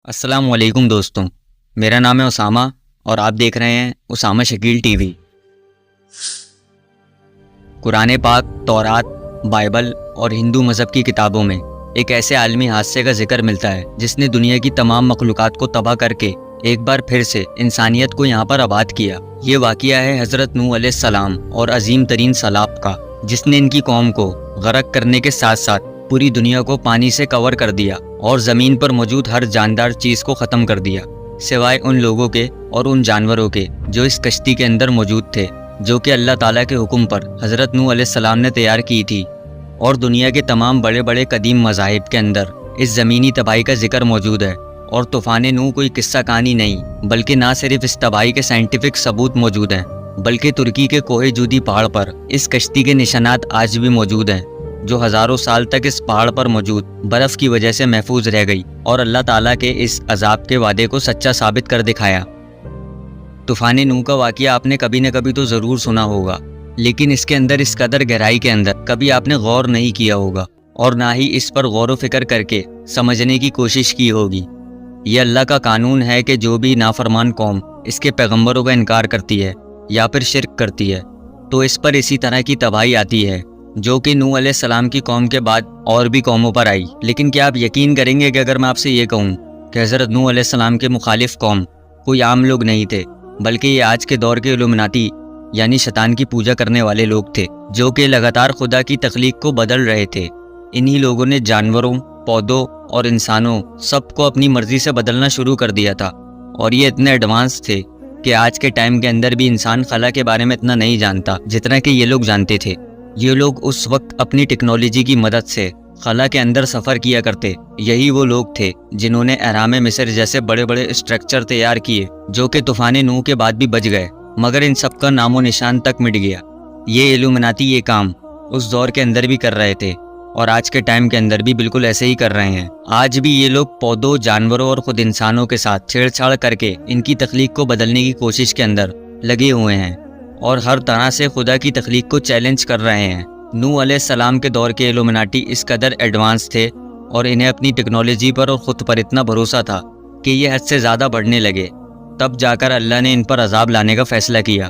السلام علیکم دوستوں، میرا نام ہے اسامہ اور آپ دیکھ رہے ہیں اسامہ شکیل ٹی وی۔ قرآن پاک، تورات، بائبل اور ہندو مذہب کی کتابوں میں ایک ایسے عالمی حادثے کا ذکر ملتا ہے جس نے دنیا کی تمام مخلوقات کو تباہ کر کے ایک بار پھر سے انسانیت کو یہاں پر آباد کیا۔ یہ واقعہ ہے حضرت نوح علیہ السلام اور عظیم ترین سیلاب کا، جس نے ان کی قوم کو غرق کرنے کے ساتھ ساتھ پوری دنیا کو پانی سے کور کر دیا اور زمین پر موجود ہر جاندار چیز کو ختم کر دیا، سوائے ان لوگوں کے اور ان جانوروں کے جو اس کشتی کے اندر موجود تھے، جو کہ اللہ تعالیٰ کے حکم پر حضرت نوح علیہ السلام نے تیار کی تھی۔ اور دنیا کے تمام بڑے بڑے قدیم مذاہب کے اندر اس زمینی تباہی کا ذکر موجود ہے، اور طوفان نوح کوئی قصہ کہانی نہیں، بلکہ نہ صرف اس تباہی کے سائنٹیفک ثبوت موجود ہیں، بلکہ ترکی کے کوہ جودی پہاڑ پر اس کشتی کے نشانات آج بھی موجود ہیں، جو ہزاروں سال تک اس پہاڑ پر موجود برف کی وجہ سے محفوظ رہ گئی اور اللہ تعالیٰ کے اس عذاب کے وعدے کو سچا ثابت کر دکھایا۔ طوفان نوح کا واقعہ آپ نے کبھی نہ کبھی تو ضرور سنا ہوگا، لیکن اس کے اندر اس قدر گہرائی کے اندر کبھی آپ نے غور نہیں کیا ہوگا، اور نہ ہی اس پر غور و فکر کر کے سمجھنے کی کوشش کی ہوگی۔ یہ اللہ کا قانون ہے کہ جو بھی نافرمان قوم اس کے پیغمبروں کا انکار کرتی ہے یا پھر شرک کرتی ہے تو اس پر اسی طرح کی تباہی آتی ہے، جو کہ نوح علیہ السلام کی قوم کے بعد اور بھی قوموں پر آئی۔ لیکن کیا آپ یقین کریں گے کہ اگر میں آپ سے یہ کہوں کہ حضرت نوح علیہ السلام کے مخالف قوم کوئی عام لوگ نہیں تھے، بلکہ یہ آج کے دور کے الومناتی یعنی شیطان کی پوجا کرنے والے لوگ تھے، جو کہ لگاتار خدا کی تخلیق کو بدل رہے تھے۔ انہی لوگوں نے جانوروں، پودوں اور انسانوں سب کو اپنی مرضی سے بدلنا شروع کر دیا تھا، اور یہ اتنے ایڈوانس تھے کہ آج کے ٹائم کے اندر بھی انسان خلا کے بارے میں اتنا نہیں جانتا جتنا کہ یہ لوگ جانتے تھے۔ یہ لوگ اس وقت اپنی ٹیکنالوجی کی مدد سے خلا کے اندر سفر کیا کرتے۔ یہی وہ لوگ تھے جنہوں نے اہرام مصر جیسے بڑے بڑے اسٹرکچر تیار کیے، جو کہ طوفان نوح کے بعد بھی بچ گئے، مگر ان سب کا نام و نشان تک مٹ گیا۔ یہ ایلومناتی یہ کام اس دور کے اندر بھی کر رہے تھے، اور آج کے ٹائم کے اندر بھی بالکل ایسے ہی کر رہے ہیں۔ آج بھی یہ لوگ پودوں، جانوروں اور خود انسانوں کے ساتھ چھیڑ چھاڑ کر کے ان کی تخلیق کو بدلنے کی کوشش کے اندر لگے ہوئے ہیں، اور ہر طرح سے خدا کی تخلیق کو چیلنج کر رہے ہیں۔ نوح علیہ السلام کے دور کے ایلومناٹی اس قدر ایڈوانس تھے، اور انہیں اپنی ٹیکنالوجی پر اور خود پر اتنا بھروسہ تھا کہ یہ حد سے زیادہ بڑھنے لگے۔ تب جا کر اللہ نے ان پر عذاب لانے کا فیصلہ کیا۔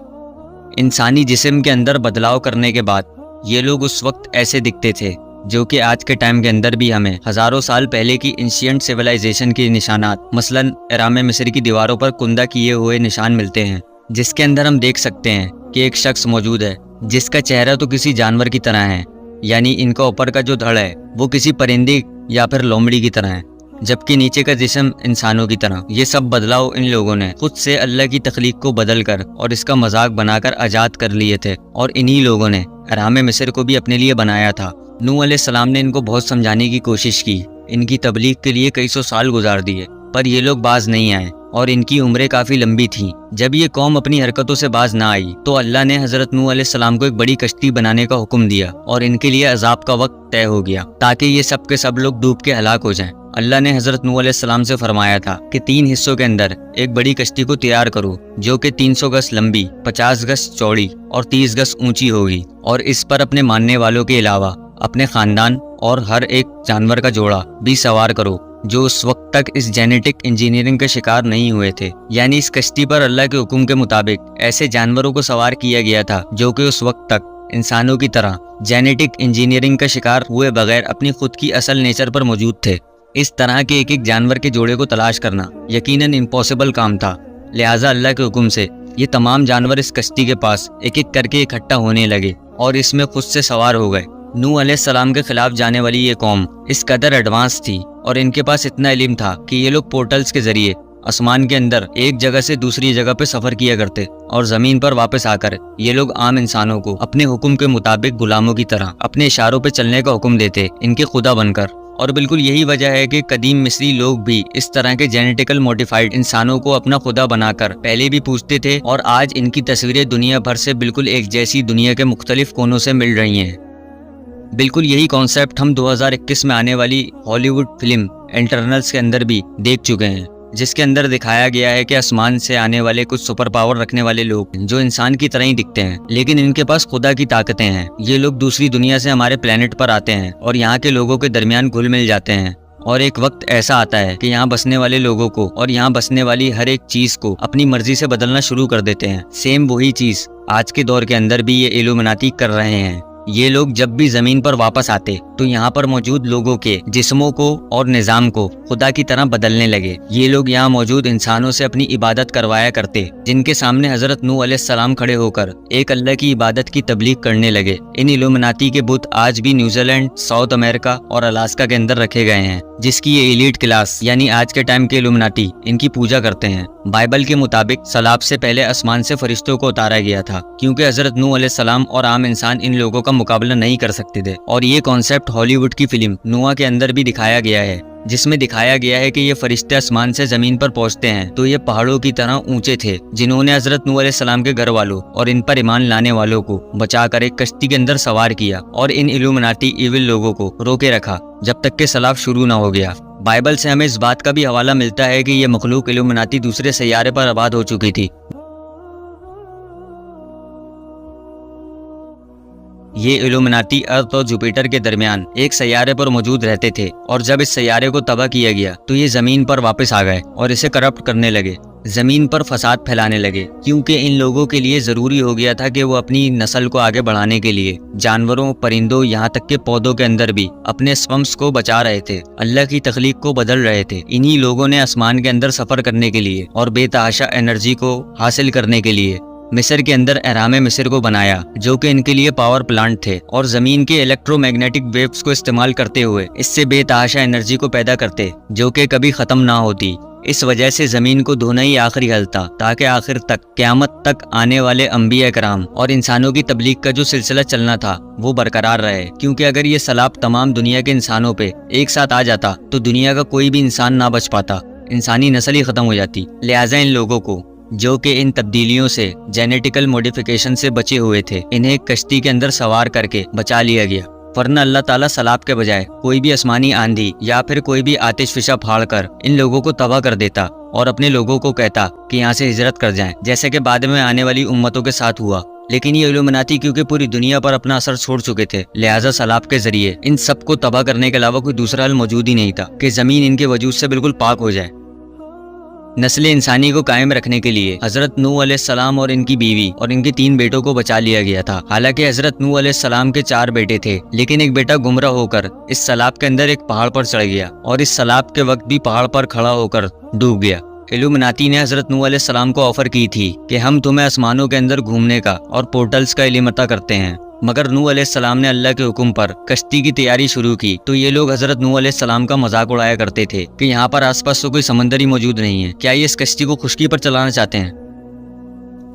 انسانی جسم کے اندر بدلاؤ کرنے کے بعد یہ لوگ اس وقت ایسے دکھتے تھے، جو کہ آج کے ٹائم کے اندر بھی ہمیں ہزاروں سال پہلے کی انشینٹ سیولائزیشن کے نشانات، مثلاً اہرام مصر کی دیواروں پر کندہ کیے ہوئے نشان ملتے ہیں، جس کے اندر ہم دیکھ سکتے ہیں کہ ایک شخص موجود ہے جس کا چہرہ تو کسی جانور کی طرح ہے، یعنی ان کا اوپر کا جو دھڑ ہے وہ کسی پرندے یا پھر لومڑی کی طرح ہے، جبکہ نیچے کا جسم انسانوں کی طرح۔ یہ سب بدلاؤ ان لوگوں نے خود سے اللہ کی تخلیق کو بدل کر اور اس کا مذاق بنا کر ایجاد کر لیے تھے، اور انہی لوگوں نے اہرام مصر کو بھی اپنے لیے بنایا تھا۔ نوح علیہ السلام نے ان کو بہت سمجھانے کی کوشش کی، ان کی تبلیغ کے لیے کئی سو سال گزار دیے، پر یہ لوگ باز نہیں آئے، اور ان کی عمریں کافی لمبی تھیں۔ جب یہ قوم اپنی حرکتوں سے باز نہ آئی تو اللہ نے حضرت نوح علیہ السلام کو ایک بڑی کشتی بنانے کا حکم دیا، اور ان کے لیے عذاب کا وقت طے ہو گیا تاکہ یہ سب کے سب لوگ ڈوب کے ہلاک ہو جائیں۔ اللہ نے حضرت نوح علیہ السلام سے فرمایا تھا کہ 3 حصوں کے اندر ایک بڑی کشتی کو تیار کرو، جو کہ 300 گز لمبی، 50 گز چوڑی اور 30 گز اونچی ہوگی، اور اس پر اپنے ماننے والوں کے علاوہ اپنے خاندان اور ہر ایک جانور کا جوڑا بھی سوار کرو، جو اس وقت تک اس جینیٹک انجینئرنگ کا شکار نہیں ہوئے تھے۔ یعنی اس کشتی پر اللہ کے حکم کے مطابق ایسے جانوروں کو سوار کیا گیا تھا جو کہ اس وقت تک انسانوں کی طرح جینیٹک انجینئرنگ کا شکار ہوئے بغیر اپنی خود کی اصل نیچر پر موجود تھے۔ اس طرح کے ایک ایک جانور کے جوڑے کو تلاش کرنا یقیناً امپاسبل کام تھا، لہٰذا اللہ کے حکم سے یہ تمام جانور اس کشتی کے پاس ایک ایک کر کے اکٹھا ہونے لگے اور اس میں خود سے سوار ہو گئے۔ نوح علیہ السلام کے خلاف جانے والی یہ قوم اس قدر ایڈوانس تھی، اور ان کے پاس اتنا علم تھا کہ یہ لوگ پورٹلز کے ذریعے آسمان کے اندر ایک جگہ سے دوسری جگہ پہ سفر کیا کرتے، اور زمین پر واپس آ کر یہ لوگ عام انسانوں کو اپنے حکم کے مطابق غلاموں کی طرح اپنے اشاروں پہ چلنے کا حکم دیتے، ان کے خدا بن کر۔ اور بالکل یہی وجہ ہے کہ قدیم مصری لوگ بھی اس طرح کے جینیٹیکل موڈیفائڈ انسانوں کو اپنا خدا بنا کر پہلے بھی پوجتے تھے، اور آج ان کی تصویریں دنیا بھر سے بالکل ایک جیسی دنیا کے مختلف کونوں سے مل رہی ہیں۔ بالکل یہی کانسیپٹ ہم 2021 میں آنے والی ہالی ووڈ فلم انٹرنلز کے اندر بھی دیکھ چکے ہیں، جس کے اندر دکھایا گیا ہے کہ آسمان سے آنے والے کچھ سپر پاور رکھنے والے لوگ جو انسان کی طرح ہی دکھتے ہیں، لیکن ان کے پاس خدا کی طاقتیں ہیں۔ یہ لوگ دوسری دنیا سے ہمارے پلینٹ پر آتے ہیں اور یہاں کے لوگوں کے درمیان گھل مل جاتے ہیں، اور ایک وقت ایسا آتا ہے کہ یہاں بسنے والے لوگوں کو اور یہاں بسنے والی ہر ایک چیز کو اپنی مرضی سے بدلنا شروع کر دیتے ہیں۔ سیم وہی چیز آج کے دور کے اندر بھی یہ ایلومناتی کر رہے ہیں۔ یہ لوگ جب بھی زمین پر واپس آتے تو یہاں پر موجود لوگوں کے جسموں کو اور نظام کو خدا کی طرح بدلنے لگے۔ یہ لوگ یہاں موجود انسانوں سے اپنی عبادت کروایا کرتے، جن کے سامنے حضرت نوح علیہ السلام کھڑے ہو کر ایک اللہ کی عبادت کی تبلیغ کرنے لگے۔ ان ایلومناتی کے بت آج بھی نیوزی لینڈ، ساؤتھ امریکہ اور الاسکا کے اندر رکھے گئے ہیں، جس کی یہ ایلیٹ کلاس یعنی آج کے ٹائم کے ایلومناتی ان کی پوجا کرتے ہیں۔ بائبل کے مطابق سیلاب سے پہلے آسمان سے فرشتوں کو اتارا گیا تھا، کیونکہ حضرت نوح علیہ السلام اور عام انسان ان لوگوں کا مقابلہ نہیں کر سکتے تھے۔ اور یہ کانسیپٹ ہالی ووڈ کی فلم نوح کے اندر بھی دکھایا گیا ہے، جس میں دکھایا گیا ہے کہ یہ فرشتے آسمان سے زمین پر پہنچتے ہیں تو یہ پہاڑوں کی طرح اونچے تھے، جنہوں نے حضرت نوح علیہ السلام کے گھر والوں اور ان پر ایمان لانے والوں کو بچا کر ایک کشتی کے اندر سوار کیا اور ان ایلومناتی ایول لوگوں کو روکے رکھا جب تک کہ سیلاب شروع نہ ہو گیا۔ بائبل سے ہمیں اس بات کا بھی حوالہ ملتا ہے کہ یہ مخلوق ایلومناتی دوسرے سیارے پر آباد ہو چکی تھی۔ یہ ایلومناتی ارتھ اور جوپیٹر کے درمیان ایک سیارے پر موجود رہتے تھے، اور جب اس سیارے کو تباہ کیا گیا تو یہ زمین پر واپس آ گئے اور اسے کرپٹ کرنے لگے، زمین پر فساد پھیلانے لگے، کیونکہ ان لوگوں کے لیے ضروری ہو گیا تھا کہ وہ اپنی نسل کو آگے بڑھانے کے لیے جانوروں، پرندوں، یہاں تک کہ پودوں کے اندر بھی اپنے سپمس کو بچا رہے تھے، اللہ کی تخلیق کو بدل رہے تھے۔ انہی لوگوں نے آسمان کے اندر سفر کرنے کے لیے اور بے تحاشا انرجی کو حاصل کرنے کے لیے مصر کے اندر اہرام مصر کو بنایا، جو کہ ان کے لیے پاور پلانٹ تھے، اور زمین کے الیکٹرو میگنیٹک ویوز کو استعمال کرتے ہوئے اس سے بے تحاشا انرجی کو پیدا کرتے، جو کہ کبھی ختم نہ ہوتی۔ اس وجہ سے زمین کو دھونا ہی آخری حل تھا، تاکہ آخر تک قیامت تک آنے والے انبیاء کرام اور انسانوں کی تبلیغ کا جو سلسلہ چلنا تھا وہ برقرار رہے، کیونکہ اگر یہ سیلاب تمام دنیا کے انسانوں پہ ایک ساتھ آ جاتا تو دنیا کا کوئی بھی انسان نہ بچ پاتا، انسانی نسل ہی ختم ہو جاتی۔ لہٰذا ان لوگوں کو جو کہ ان تبدیلیوں سے جینیٹیکل موڈیفیکیشن سے بچے ہوئے تھے، انہیں ایک کشتی کے اندر سوار کر کے بچا لیا گیا، ورنہ اللہ تعالیٰ سیلاب کے بجائے کوئی بھی آسمانی آندھی یا پھر کوئی بھی آتش فشاں پھاڑ کر ان لوگوں کو تباہ کر دیتا اور اپنے لوگوں کو کہتا کہ یہاں سے ہجرت کر جائیں، جیسے کہ بعد میں آنے والی امتوں کے ساتھ ہوا۔ لیکن یہ ایلومناتی کیونکہ پوری دنیا پر اپنا اثر چھوڑ چکے تھے، لہٰذا سیلاب کے ذریعے ان سب کو تباہ کرنے کے علاوہ کوئی دوسرا حل موجود ہی نہیں تھا کہ زمین ان کے وجود سے بالکل پاک ہو جائے۔ نسل انسانی کو قائم رکھنے کے لیے حضرت نوح علیہ السلام اور ان کی بیوی اور ان کے 3 بیٹوں کو بچا لیا گیا تھا۔ حالانکہ حضرت نوح علیہ السلام کے 4 بیٹے تھے، لیکن ایک بیٹا گمراہ ہو کر اس سیلاب کے اندر ایک پہاڑ پر چڑھ گیا اور اس سیلاب کے وقت بھی پہاڑ پر کھڑا ہو کر ڈوب گیا۔ ایلومناتی نے حضرت نوح علیہ السلام کو آفر کی تھی کہ ہم تمہیں آسمانوں کے اندر گھومنے کا اور پورٹلز کا علم عطا کرتے ہیں، مگر نوح علیہ السلام نے اللہ کے حکم پر کشتی کی تیاری شروع کی تو یہ لوگ حضرت نوح علیہ السلام کا مذاق اڑایا کرتے تھے کہ یہاں پر آس پاس تو کوئی سمندر ہی موجود نہیں ہے، کیا یہ اس کشتی کو خشکی پر چلانا چاہتے ہیں؟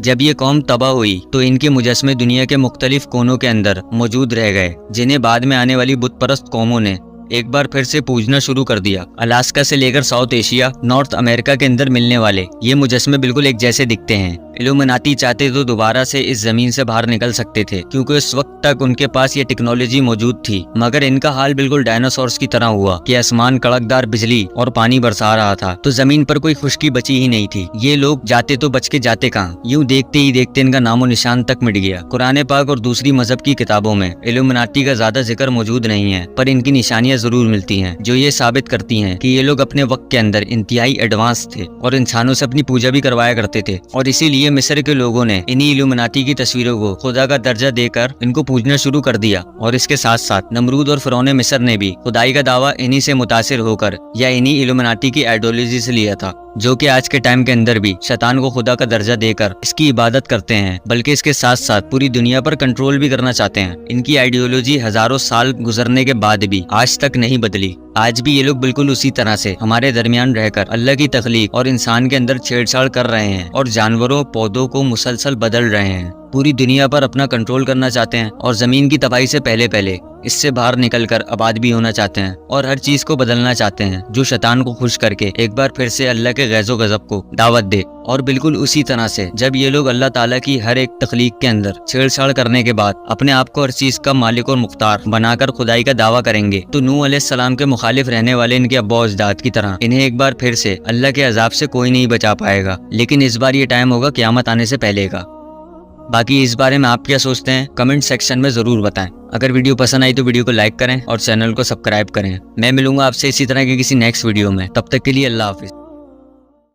جب یہ قوم تباہ ہوئی تو ان کے مجسمے دنیا کے مختلف کونوں کے اندر موجود رہ گئے، جنہیں بعد میں آنے والی بت پرست قوموں نے ایک بار پھر سے پوجنا شروع کر دیا۔ الاسکا سے لے کر ساؤتھ ایشیا، نارتھ امریکہ کے اندر ملنے والے یہ مجسمے بالکل ایک جیسے دکھتے ہیں۔ ایلومناتی چاہتے تو دوبارہ سے اس زمین سے باہر نکل سکتے تھے، کیونکہ اس وقت تک ان کے پاس یہ ٹیکنالوجی موجود تھی، مگر ان کا حال بالکل ڈائناسورس کی طرح ہوا کہ آسمان کڑکدار بجلی اور پانی برسا رہا تھا تو زمین پر کوئی خشکی بچی ہی نہیں تھی۔ یہ لوگ جاتے تو بچ کے جاتے کہاں، یوں دیکھتے ہی دیکھتے ان کا نام و نشان تک مٹ گیا۔ قرآن پاک اور دوسری مذہب کی کتابوں میں ایلومناتی کا زیادہ ذکر موجود نہیں ہے، پر ان کی نشانیاں ضرور ملتی ہیں جو یہ ثابت کرتی ہیں کہ یہ لوگ اپنے وقت کے اندر انتہائی ایڈوانس تھے اور انسانوں سے اپنی پوجا بھی کروایا کرتے تھے، اور اسی لیے مصر کے لوگوں نے انہی ایلومناتی کی تصویروں کو خدا کا درجہ دے کر ان کو پوجنا شروع کر دیا، اور اس کے ساتھ ساتھ نمرود اور فرعون مصر نے بھی خدائی کا دعویٰ انہی سے متاثر ہو کر یا انہی ایلومناتی کی آئیڈیالوجی سے لیا تھا، جو کہ آج کے ٹائم کے اندر بھی شیطان کو خدا کا درجہ دے کر اس کی عبادت کرتے ہیں، بلکہ اس کے ساتھ ساتھ پوری دنیا پر کنٹرول بھی کرنا چاہتے ہیں۔ ان کی آئیڈیالوجی ہزاروں سال گزرنے کے بعد بھی آج تک نہیں بدلی۔ آج بھی یہ لوگ بالکل اسی طرح سے ہمارے درمیان رہ کر اللہ کی تخلیق اور انسان کے اندر چھیڑ چھاڑ کر رہے ہیں اور جانوروں پودوں کو مسلسل بدل رہے ہیں، پوری دنیا پر اپنا کنٹرول کرنا چاہتے ہیں، اور زمین کی تباہی سے پہلے اس سے باہر نکل کر آباد بھی ہونا چاہتے ہیں، اور ہر چیز کو بدلنا چاہتے ہیں جو شیطان کو خوش کر کے ایک بار پھر سے اللہ کے غیظ و غضب کو دعوت دے۔ اور بالکل اسی طرح سے جب یہ لوگ اللہ تعالیٰ کی ہر ایک تخلیق کے اندر چھیڑ چھاڑ کرنے کے بعد اپنے آپ کو ہر چیز کا مالک اور مختار بنا کر خدائی کا دعویٰ کریں گے، تو نوح علیہ السلام کے مخالف رہنے والے ان کے ابا و اجداد کی طرح انہیں ایک بار پھر سے اللہ کے عذاب سے کوئی نہیں بچا پائے گا، لیکن اس بار یہ ٹائم ہوگا قیامت آنے سے پہلے کا۔ باقی اس بارے میں آپ کیا سوچتے ہیں کمنٹ سیکشن میں ضرور بتائیں۔ اگر ویڈیو پسند آئی تو ویڈیو کو لائک کریں اور چینل کو سبسکرائب کریں۔ میں ملوں گا آپ سے اسی طرح کے کسی نیکسٹ ویڈیو میں، تب تک کے لیے اللہ حافظ۔